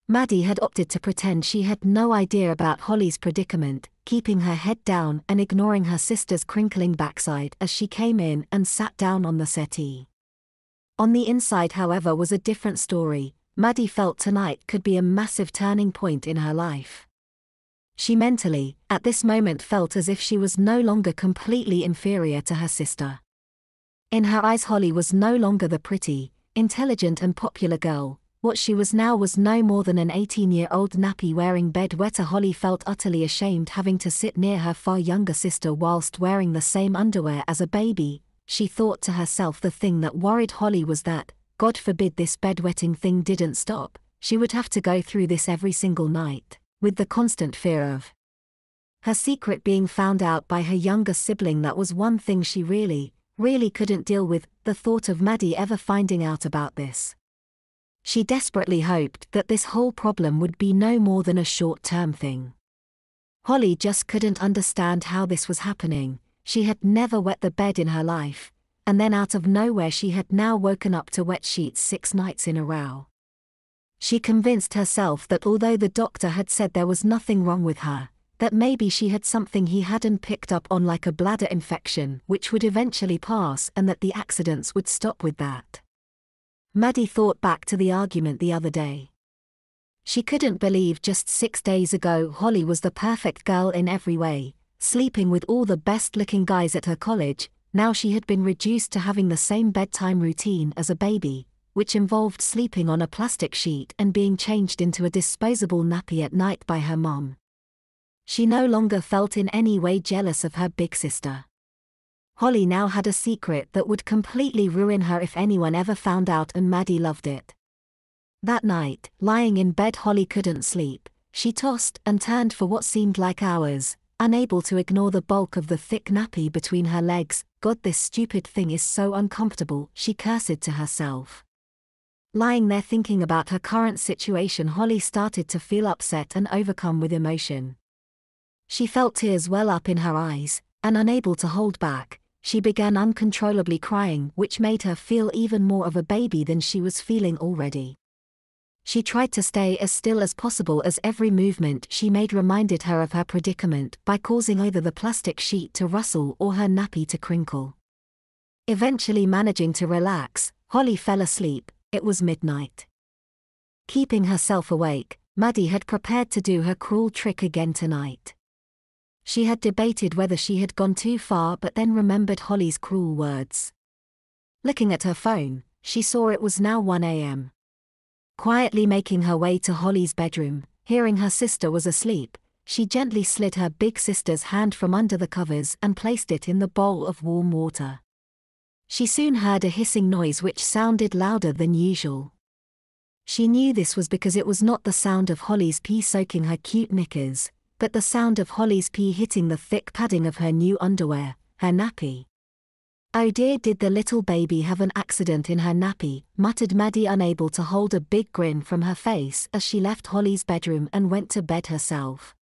Maddie had opted to pretend she had no idea about Holly's predicament, keeping her head down and ignoring her sister's crinkling backside as she came in and sat down on the settee. On the inside, however, was a different story. Maddie felt tonight could be a massive turning point in her life. She mentally, at this moment, felt as if she was no longer completely inferior to her sister. In her eyes, Holly was no longer the pretty, intelligent and popular girl. What she was now was no more than an 18-year-old nappy-wearing bedwetter. Holly felt utterly ashamed having to sit near her far younger sister whilst wearing the same underwear as a baby. She thought to herself the thing that worried Holly was that, God forbid this bedwetting thing didn't stop, she would have to go through this every single night, with the constant fear of her secret being found out by her younger sibling. That was one thing she really couldn't deal with, the thought of Maddie ever finding out about this. She desperately hoped that this whole problem would be no more than a short-term thing. Holly just couldn't understand how this was happening. She had never wet the bed in her life, and then out of nowhere she had now woken up to wet sheets 6 nights in a row. She convinced herself that although the doctor had said there was nothing wrong with her, that maybe she had something he hadn't picked up on, like a bladder infection, which would eventually pass, and that the accidents would stop with that. Maddie thought back to the argument the other day. She couldn't believe just 6 days ago Holly was the perfect girl in every way, sleeping with all the best-looking guys at her college. Now she had been reduced to having the same bedtime routine as a baby, which involved sleeping on a plastic sheet and being changed into a disposable nappy at night by her mom. She no longer felt in any way jealous of her big sister. Holly now had a secret that would completely ruin her if anyone ever found out, and Maddie loved it. That night, lying in bed, Holly couldn't sleep. She tossed and turned for what seemed like hours, unable to ignore the bulk of the thick nappy between her legs. God, this stupid thing is so uncomfortable, she cursed to herself. Lying there thinking about her current situation, Holly started to feel upset and overcome with emotion. She felt tears well up in her eyes, and unable to hold back, she began uncontrollably crying, which made her feel even more of a baby than she was feeling already. She tried to stay as still as possible as every movement she made reminded her of her predicament by causing either the plastic sheet to rustle or her nappy to crinkle. Eventually managing to relax, Holly fell asleep. It was midnight. Keeping herself awake, Maddie had prepared to do her cruel trick again tonight. She had debated whether she had gone too far, but then remembered Holly's cruel words. Looking at her phone, she saw it was now 1 a.m. Quietly making her way to Holly's bedroom, hearing her sister was asleep, she gently slid her big sister's hand from under the covers and placed it in the bowl of warm water. She soon heard a hissing noise which sounded louder than usual. She knew this was because it was not the sound of Holly's pee soaking her cute knickers, but the sound of Holly's pee hitting the thick padding of her new underwear, her nappy. "Oh dear, did the little baby have an accident in her nappy?" muttered Maddie, unable to hold a big grin from her face as she left Holly's bedroom and went to bed herself.